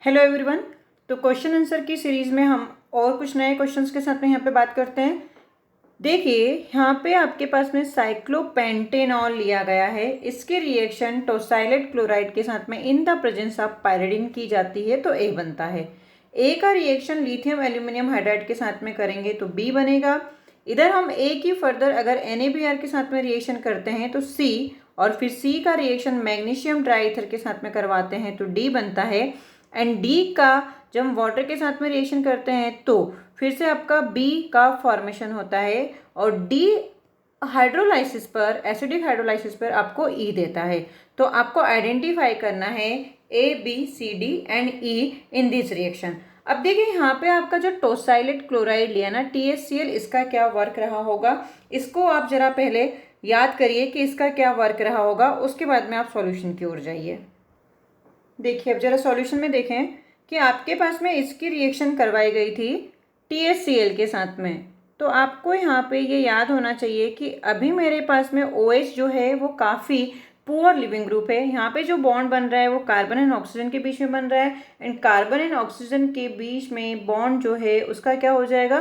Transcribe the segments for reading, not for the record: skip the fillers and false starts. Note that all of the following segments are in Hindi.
Hello everyone. तो क्वेश्चन आंसर की सीरीज़ में हम और कुछ नए क्वेश्चंस के साथ में यहाँ पे बात करते हैं। देखिए यहाँ पे आपके पास में साइक्लोपेंटेनॉल लिया गया है। इसके रिएक्शन टोसाइलेट क्लोराइड के साथ में in the presence of pyridine की जाती है तो ए बनता है। ए का रिएक्शन लिथियम एल्यूमिनियम हाइड्राइड के साथ में करेंगे तो बी बनेगा। इधर हम ए की फर्दर अगर NaBr के साथ में रिएक्शन करते हैं तो सी, और फिर सी का रिएक्शन मैग्नीशियम ट्राईथर के साथ में करवाते हैं तो डी बनता है। एंड डी का जब हम वाटर के साथ में रिएक्शन करते हैं तो फिर से आपका बी का फॉर्मेशन होता है और डी हाइड्रोलाइसिस पर, एसिडिक हाइड्रोलाइसिस पर आपको ई देता है। तो आपको आइडेंटिफाई करना है A B C D and E in this reaction. अब देखिए यहाँ पे आपका जो टोसाइलेट क्लोराइड लिया ना THCl, इसका क्या वर्क रहा होगा, इसको आप जरा पहले याद करिए कि इसका क्या वर्क रहा होगा, उसके बाद में आप सॉल्यूशन की ओर जाइए। देखिए अब जरा सॉल्यूशन में देखें कि आपके पास में इसकी रिएक्शन करवाई गई थी THCl के साथ में। तो आपको यहाँ पे ये याद होना चाहिए कि अभी मेरे पास में OH जो है वो काफ़ी पुअर लिविंग ग्रुप है। यहाँ पे जो बॉन्ड बन रहा है वो कार्बन एंड ऑक्सीजन के बीच में बन रहा है। एंड कार्बन एंड ऑक्सीजन के बीच में बॉन्ड जो है उसका क्या हो जाएगा,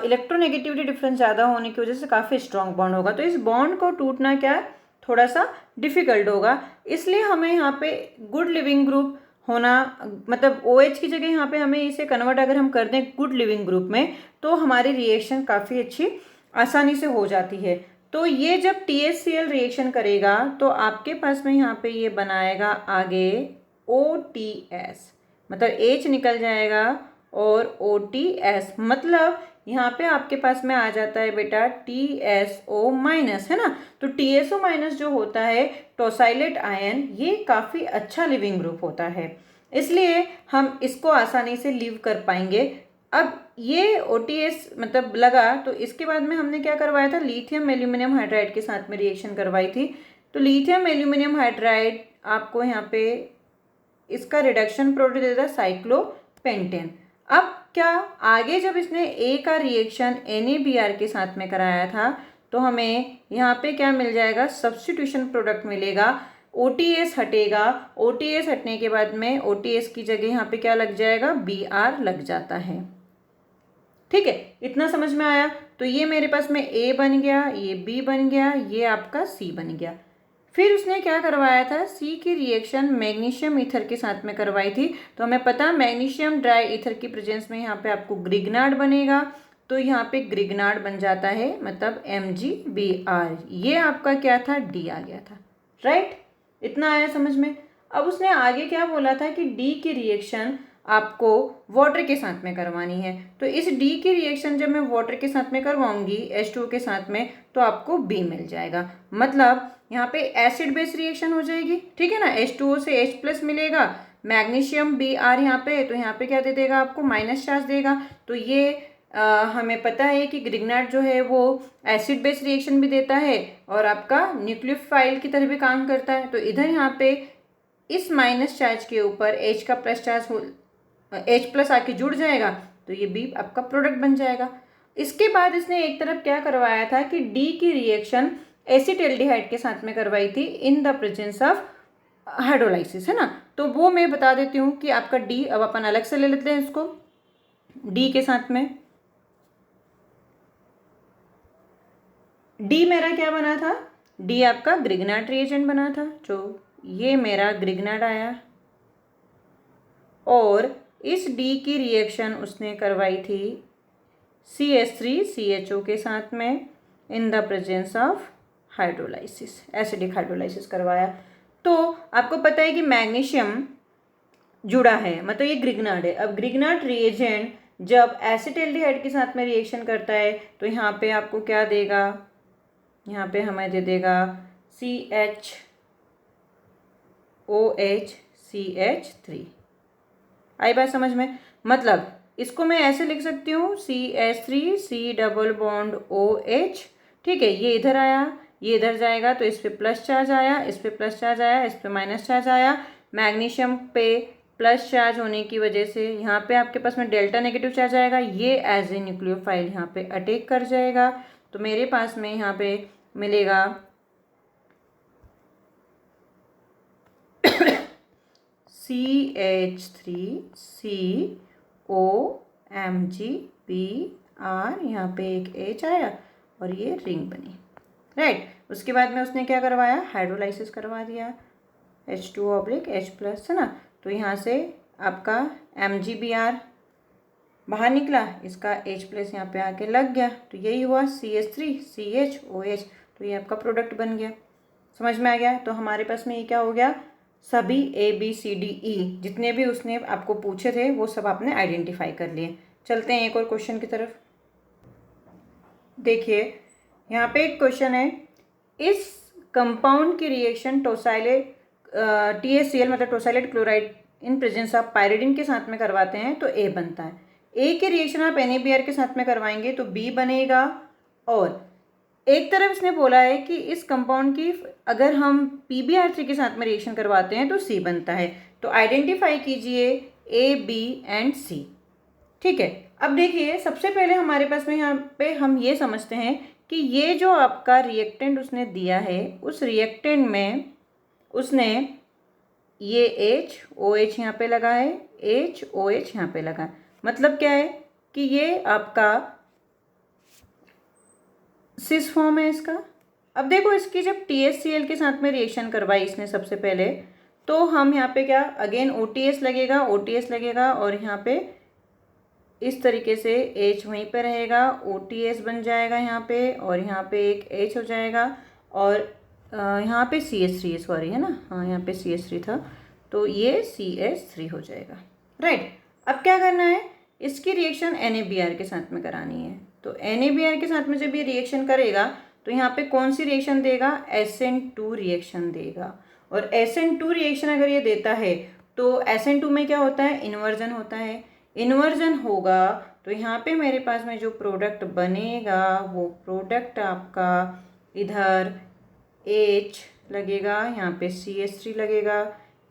इलेक्ट्रोनेगेटिविटी डिफरेंस ज़्यादा होने की वजह से काफ़ी स्ट्रॉन्ग बॉन्ड होगा। तो इस बॉन्ड को टूटना क्या थोड़ा सा डिफिकल्ट होगा। इसलिए हमें यहाँ पे गुड लिविंग ग्रुप होना, मतलब OH की जगह यहाँ पे हमें इसे कन्वर्ट अगर हम कर दें गुड लिविंग ग्रुप में तो हमारी रिएक्शन काफ़ी अच्छी आसानी से हो जाती है। तो ये जब THCl रिएक्शन करेगा तो आपके पास में यहाँ पे ये बनाएगा आगे OTS, मतलब H निकल जाएगा और OTS, मतलब यहाँ पे आपके पास में आ जाता है बेटा TSO माइनस, है ना। तो TSO माइनस जो होता है टोसाइलेट आयन, ये काफ़ी अच्छा लिविंग ग्रुप होता है, इसलिए हम इसको आसानी से लीव कर पाएंगे। अब ये OTS मतलब लगा तो इसके बाद में हमने क्या करवाया था, लिथियम एल्यूमिनियम हाइड्राइड के साथ में रिएक्शन करवाई थी। तो लिथियम एल्यूमिनियम हाइड्राइड आपको यहाँ पे इसका रिडक्शन प्रोडक्ट देता साइक्लोपेंटेन। अब क्या आगे जब इसने ए का रिएक्शन NaBr के साथ में कराया था तो हमें यहाँ पे क्या मिल जाएगा, सब्स्टिट्यूशन प्रोडक्ट मिलेगा। OTS हटेगा, OTS हटने के बाद में OTS की जगह यहाँ पे क्या लग जाएगा, Br लग जाता है। ठीक है, इतना समझ में आया। तो ये मेरे पास में A बन गया, ये B बन गया, ये आपका C बन गया। फिर उसने क्या करवाया था, सी की रिएक्शन मैग्नीशियम ईथर के साथ में करवाई थी। तो हमें पता मैग्नीशियम ड्राई ईथर की प्रेजेंस में यहाँ पे आपको ग्रिग्नार्ड बनेगा, तो यहाँ पे ग्रिग्नार्ड बन जाता है, मतलब MgBr। ये आपका क्या था, डी आ गया था, राइट। इतना आया समझ में। अब उसने आगे क्या बोला था कि डी की रिएक्शन आपको वाटर के साथ में करवानी है। तो इस डी की रिएक्शन जब मैं वाटर के साथ में करवाऊंगी H2O के साथ में तो आपको B मिल जाएगा, मतलब यहाँ पे एसिड बेस रिएक्शन हो जाएगी। ठीक है ना, H2O से H प्लस मिलेगा, मैग्नीशियम Br यहाँ पे, तो यहाँ पे क्या दे देगा, आपको माइनस चार्ज देगा। तो ये हमें पता है कि ग्रिग्नार्ड जो है वो एसिड बेस रिएक्शन भी देता है और आपका न्यूक्लियोफाइल की तरह भी काम करता है। तो इधर यहाँ पे इस माइनस चार्ज के ऊपर H का प्लस चार्ज हो, H प्लस आके जुड़ जाएगा, तो ये B आपका प्रोडक्ट बन जाएगा। इसके बाद इसने एक तरफ क्या करवाया था कि D की रिएक्शन एसिटाल्डिहाइड के साथ में करवाई थी in the presence of hydrolysis, है ना। तो वो मैं बता देती हूँ कि आपका D, अब अपन अलग से ले लेते हैं इसको, D के साथ में D मेरा क्या बना था, D आपका ग्रिग्नार्ड रिएजेंट बना था, जो ये मेरा ग्रिग्नार्ड आया, और इस D की रिएक्शन उसने करवाई थी CH3CHO के साथ में in the presence of hydrolysis, acidic hydrolysis करवाया। तो आपको पता है कि मैग्नीशियम जुड़ा है, मतलब ये ग्रिग्नार्ड है। अब ग्रिग्नार्ड रिएजेंट जब एसिटाल्डिहाइड के साथ में रिएक्शन करता है तो यहाँ पे आपको क्या देगा, यहाँ पे हमें दे देगा CHOH आई बात समझ में। मतलब इसको मैं ऐसे लिख सकती हूँ CH3C डबल बॉन्ड OH। ठीक है, ये इधर आया, ये इधर जाएगा, तो इस पे प्लस चार्ज आया, इस पे प्लस चार्ज आया, इस पे माइनस चार्ज आया। मैग्नीशियम पे प्लस चार्ज होने की वजह से यहाँ पे आपके पास में डेल्टा नेगेटिव चार्ज आएगा, ये एज ए न्यूक्लियोफाइल यहाँ पे अटैक कर जाएगा। तो मेरे पास में यहाँ पे मिलेगा CH3COMgBr, यहाँ पे एक H आया और ये रिंग बनी, राइट। उसके बाद में उसने क्या करवाया, हाइड्रोलाइसिस करवा दिया, H2O/H+, है ना। तो यहाँ से आपका MgBr बाहर निकला, इसका H+ यहाँ पे आके लग गया, तो यही हुआ CH3CHOH। तो ये आपका प्रोडक्ट बन गया, समझ में आ गया। तो हमारे पास में ये क्या हो गया, सभी ABCDE जितने भी उसने आपको पूछे थे वो सब आपने आइडेंटिफाई कर लिए। चलते हैं एक और क्वेश्चन की तरफ। देखिए यहाँ पे एक क्वेश्चन है, इस कंपाउंड की रिएक्शन टोसाइलेट THCl मतलब tosylate chloride in presence of पायरिडिन के साथ में करवाते हैं तो A बनता है। A की रिएक्शन आप NaBr के साथ में करवाएंगे तो B बनेगा। और एक तरफ इसने बोला है कि इस कंपाउंड की अगर हम PbR3 के साथ में रिएक्शन करवाते हैं तो C बनता है। तो आइडेंटिफाई कीजिए A, B एंड C, ठीक है। अब देखिए सबसे पहले हमारे पास में यहाँ पे हम ये समझते हैं कि ये जो आपका रिएक्टेंट उसने दिया है, उस रिएक्टेंट में उसने ये OH यहाँ पे लगा है, OH यहाँ पे लगा है। मतलब क्या है कि ये आपका सिस फॉर्म है इसका। अब देखो इसकी जब THCl के साथ में रिएक्शन करवाई इसने सबसे पहले, तो हम यहाँ पे क्या, अगेन OTS लगेगा और यहाँ पे इस तरीके से H वहीं पे रहेगा, OTS बन जाएगा यहाँ पे, और यहाँ पे एक H हो जाएगा, और यहाँ पे CH3 सॉरी है ना, हाँ यहाँ पे CH3 था, तो ये CH3 हो जाएगा, राइट। अब क्या करना है, इसकी रिएक्शन NaBr के साथ में करानी है। तो NaBr के साथ में जब ये रिएक्शन करेगा तो यहाँ पे कौन सी रिएक्शन देगा, SN2 रिएक्शन देगा। और SN2 रिएक्शन अगर ये देता है तो SN2 में क्या होता है, इन्वर्जन होता है। इन्वर्जन होगा तो यहाँ पे मेरे पास में जो प्रोडक्ट बनेगा वो प्रोडक्ट आपका इधर H लगेगा, यहाँ पे CH3 लगेगा,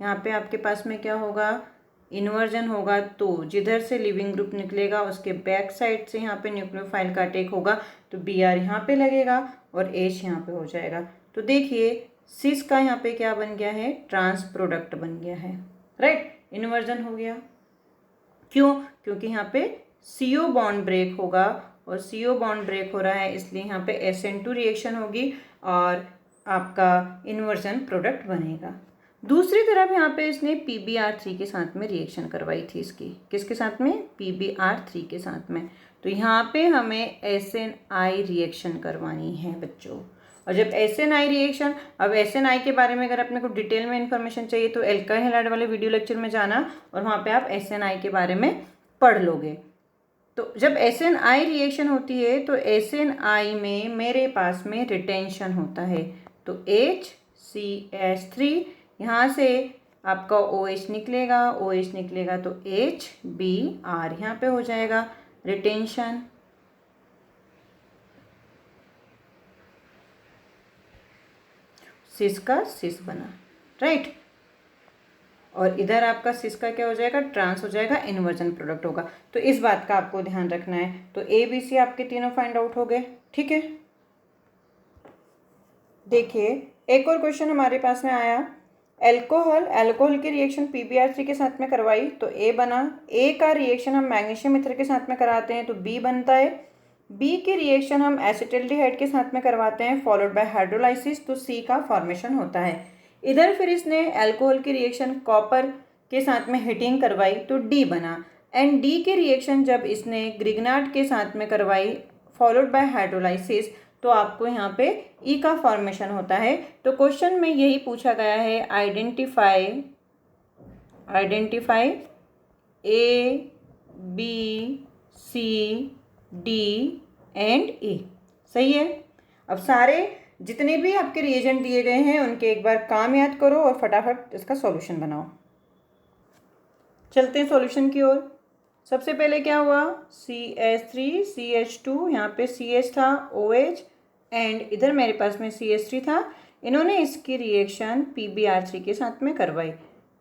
यहाँ पे आपके पास में क्या होगा, इन्वर्जन होगा। तो जिधर से लिविंग ग्रुप निकलेगा उसके बैक साइड से यहाँ पे न्यूक्लियोफाइल का अटैक होगा, तो Br यहाँ पे लगेगा और H यहाँ पे हो जाएगा। तो देखिए सिस का यहाँ पे क्या बन गया है, ट्रांस प्रोडक्ट बन गया है, राइट। इन्वर्जन हो गया, क्यों, क्योंकि यहाँ पे CO बॉन्ड ब्रेक होगा, और CO बॉन्ड ब्रेक हो रहा है इसलिए यहाँ पे SN2 रिएक्शन होगी और आपका इन्वर्जन प्रोडक्ट बनेगा। दूसरी तरफ यहाँ पे इसने PbR3 के साथ में रिएक्शन करवाई थी, इसकी किसके साथ में, PbR3 के साथ में। तो यहाँ पे हमें SNI रिएक्शन करवानी है बच्चों। और जब SNI रिएक्शन, अब SNI के बारे में अगर अपने को डिटेल में इंफॉर्मेशन चाहिए तो एल्काइल हैलाइड वाले वीडियो लेक्चर में जाना और वहाँ पे आप SNI के बारे में पढ़ लोगे। तो जब SNI रिएक्शन होती है तो SNI में मेरे पास में रिटेंशन होता है, तो HCH3 यहाँ से आपका OH निकलेगा तो HBr यहाँ पे हो जाएगा, रिटेंशन। सिस का सिस बना, राइट। और इधर आपका सिस का क्या हो जाएगा, ट्रांस हो जाएगा, इन्वर्जन प्रोडक्ट होगा। तो इस बात का आपको ध्यान रखना है। तो ABC आपके तीनों फाइंड आउट हो गए, ठीक है। देखिए एक और क्वेश्चन हमारे पास में आया, अल्कोहल की रिएक्शन PbR3 के साथ में करवाई तो A बना। A का रिएक्शन हम मैग्नीशियम ईथर के साथ में कराते हैं तो B बनता है। B की रिएक्शन हम एसिटाल्डिहाइड के साथ में करवाते हैं फॉलोड बाय हाइड्रोलाइसिस, तो C का फॉर्मेशन होता है। इधर फिर इसने अल्कोहल की रिएक्शन कॉपर के साथ में हीटिंग करवाई तो D बना। एंड D की रिएक्शन जब इसने ग्रिग्नार्ड के साथ में करवाई फॉलोड बाय हाइड्रोलाइसिस तो आपको यहाँ पे E का फॉर्मेशन होता है। तो क्वेश्चन में यही पूछा गया है, identify A, B, C, D and E, सही है। अब सारे जितने भी आपके रिएजेंट दिए गए हैं उनके एक बार काम याद करो और फटाफट इसका सॉल्यूशन बनाओ। चलते हैं सॉल्यूशन की ओर। सबसे पहले क्या हुआ, CH3 CH2, यहाँ पे CH था, OH एंड इधर मेरे पास में CH3 था। इन्होंने इसकी रिएक्शन PbR3 के साथ में करवाई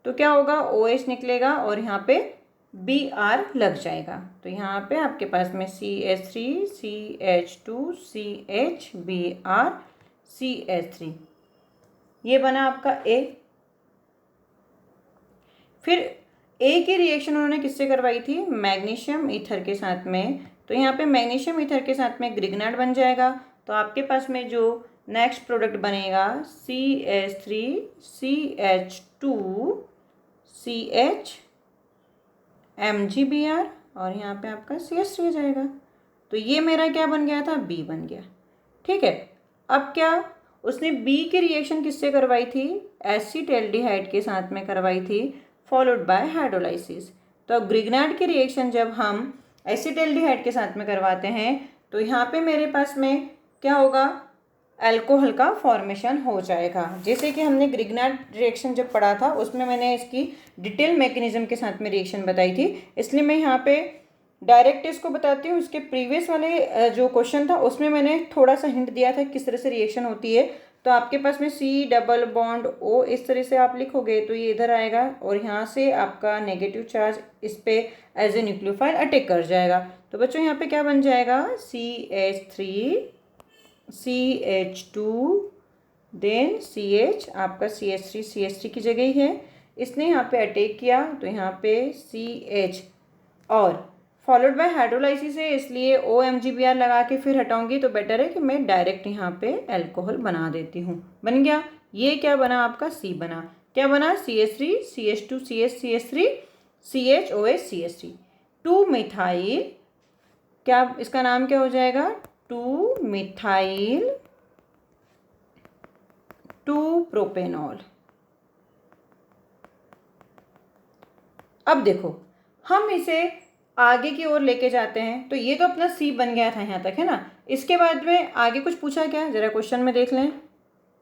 तो क्या होगा, OH निकलेगा और यहाँ पे Br लग जाएगा। तो यहाँ पे आपके पास में CH3 CH2 CH Br CH3, ये बना आपका A। फिर ए की रिएक्शन उन्होंने किससे करवाई थी, मैग्नीशियम ईथर के साथ में। तो यहाँ पे मैग्नीशियम ईथर के साथ में ग्रिग्नाट बन जाएगा। तो आपके पास में जो नेक्स्ट प्रोडक्ट बनेगा CH3CH2CH MgBr और यहाँ पे आपका CH3 जाएगा। तो ये मेरा क्या बन गया था, बी बन गया। ठीक है, अब क्या उसने बी की रिएक्शन किससे करवाई थी, एसिटाल्डिहाइड के साथ में करवाई थी, फॉलोड बाय हाइड्रोलाइसिस। तो अब ग्रिग्नाट की रिएक्शन जब हम एसिटाल्डिहाइड के साथ में करवाते हैं तो यहाँ पे मेरे पास में क्या होगा, अल्कोहल का फॉर्मेशन हो जाएगा। जैसे कि हमने ग्रिग्नाट रिएक्शन जब पढ़ा था उसमें मैंने इसकी डिटेल मैकेनिज्म के साथ में रिएक्शन बताई थी, इसलिए मैं यहाँ पे डायरेक्ट इसको बताती हूँ। उसके प्रीवियस वाले जो क्वेश्चन था उसमें मैंने थोड़ा सा हिंट दिया था किस तरह से रिएक्शन होती है। तो आपके पास में C डबल बॉन्ड O इस तरह से आप लिखोगे तो ये इधर आएगा और यहाँ से आपका नेगेटिव चार्ज इस पे एज ए न्यूक्लियोफाइल अटैक कर जाएगा। तो बच्चों यहाँ पे क्या बन जाएगा, CH3CH2 देन CH, आपका CH3 की जगह ही है, इसने यहाँ पे अटैक किया तो यहाँ पे CH और फॉलोड बाय हाइड्रोलाइसिस है, इसलिए OMgBr लगा के फिर हटाऊंगी तो बेटर है कि मैं डायरेक्ट यहाँ पे अल्कोहल बना देती हूँ। बन गया, ये क्या बना आपका, C बना। क्या बना, CH3 CH2 CH CH3 CHOH CH3 2 methyl, क्या इसका नाम क्या हो जाएगा, 2 मिथाइल 2 प्रोपेनॉल। अब देखो हम इसे आगे की ओर लेके जाते हैं। तो ये तो अपना C बन गया था यहाँ तक, है ना। इसके बाद में आगे कुछ पूछा क्या, जरा क्वेश्चन में देख लें।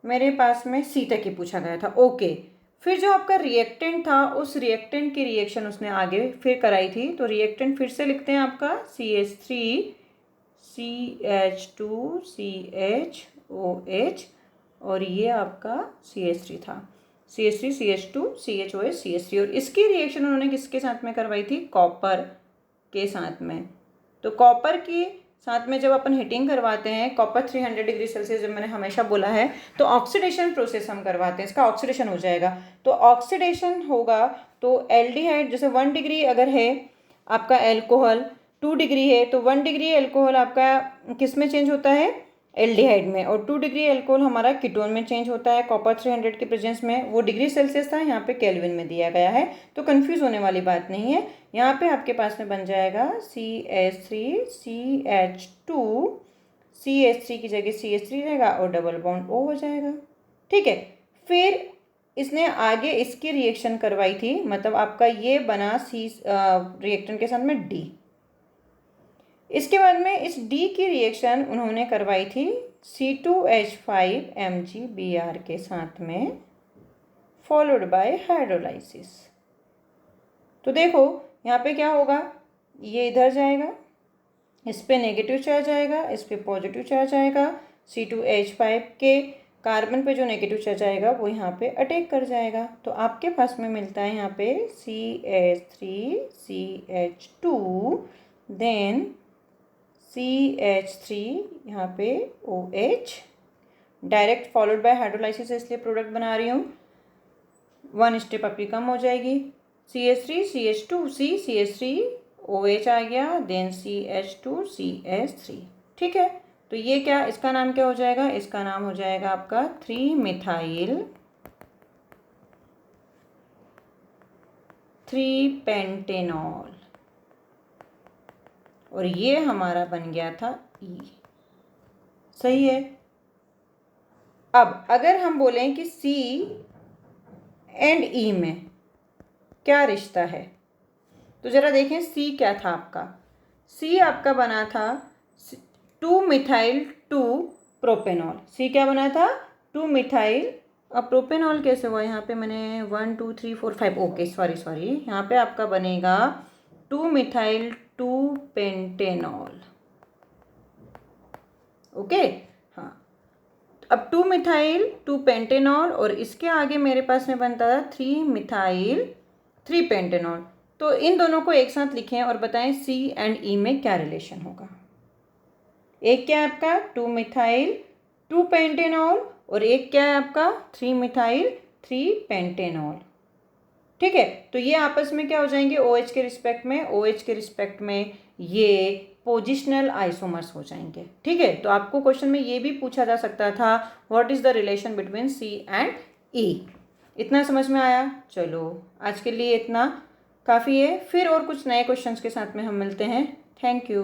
मेरे पास में C तक ही पूछा गया था, ओके। फिर जो आपका रिएक्टेंट था उस रिएक्टेंट की रिएक्शन उसने आगे फिर कराई थी। तो रिएक्टेंट फिर से लिखते हैं आपका CH3 CH2 CHOH और ये आपका CH3 था, CH3 CH2 CHOH CH3। और इसकी रिएक्शन उन्होंने किसके साथ में करवाई थी, कॉपर के साथ में। तो कॉपर के साथ में जब अपन हीटिंग करवाते हैं, कॉपर 300 डिग्री सेल्सियस जब मैंने हमेशा बोला है, तो ऑक्सीडेशन प्रोसेस हम करवाते हैं, इसका ऑक्सीडेशन हो जाएगा। तो ऑक्सीडेशन होगा तो एल्डिहाइड, जैसे 1 डिग्री अगर है आपका एल्कोहल, 2 डिग्री है तो 1 डिग्री एल्कोहल आपका किस में चेंज होता है, एल्डिहाइड में, और 2 डिग्री एल्कोहल हमारा कीटोन में चेंज होता है कॉपर 300 के प्रेजेंस में। वो डिग्री सेल्सियस था, यहाँ पे केल्विन में दिया गया है, तो कंफ्यूज होने वाली बात नहीं है। यहाँ पे आपके पास में बन जाएगा CH3 CH2 CH3 की जगह CH3 रहेगा और डबल बॉन्ड O हो जाएगा। ठीक है, फिर इसने आगे इसकी रिएक्शन करवाई थी, मतलब आपका ये बना C रिएक्टेंट के साथ में D। इसके बाद में इस D की रिएक्शन उन्होंने करवाई थी C2H5 MgBr के साथ में, फॉलोड बाय हाइड्रोलाइसिस। तो देखो यहाँ पे क्या होगा, ये इधर जाएगा, इस पे नेगेटिव चार्ज आएगा, इस पे पॉजिटिव चार्ज आएगा। C2H5 के कार्बन पे जो नेगेटिव चार्ज आएगा वो यहाँ पे अटैक कर जाएगा। तो आपके पास में मिलता है यहाँ पे CH3CH2 देन CH3 यहाँ पे OH, direct followed by hydrolysis इसलिए प्रोडक्ट बना रही हूँ, 1 स्टेप आपकी कम हो जाएगी। CH3 CH2 CH3 OH आ गया, देन CH2 CH3। ठीक है, तो ये क्या, इसका नाम क्या हो जाएगा, इसका नाम हो जाएगा आपका 3 मिथाइल 3 पेंटेनॉल और ये हमारा बन गया था E। सही है। अब अगर हम बोलें कि C एंड E में क्या रिश्ता है, तो जरा देखें C क्या था आपका, C आपका बना था 2 मिथाइल 2 प्रोपेनॉल। C क्या बना था, 2 मिथाइल। अब प्रोपेनॉल कैसे हुआ, यहाँ पे मैंने 1 2 3 4 5, ओके सॉरी, यहाँ पे आपका बनेगा 2 मिथाइल 2 पेंटेनॉल। ओके, हाँ। अब 2 मिथाइल 2 पेंटेनॉल और इसके आगे मेरे पास में बनता था 3 मिथाइल 3 पेंटेनॉल। तो इन दोनों को एक साथ लिखें और बताएं C एंड E में क्या रिलेशन होगा। एक क्या है आपका 2 मिथाइल 2 पेंटेनॉल और एक क्या है आपका 3 मिथाइल 3 पेंटेनॉल। ठीक है, तो ये आपस में क्या हो जाएंगे, OH के रिस्पेक्ट में, OH के रिस्पेक्ट में ये पोजिशनल आइसोमर्स हो जाएंगे। ठीक है, तो आपको क्वेश्चन में ये भी पूछा जा सकता था, what is the relation between C and E। इतना समझ में आया? चलो आज के लिए इतना काफ़ी है, फिर और कुछ नए क्वेश्चंस के साथ में हम मिलते हैं। Thank you.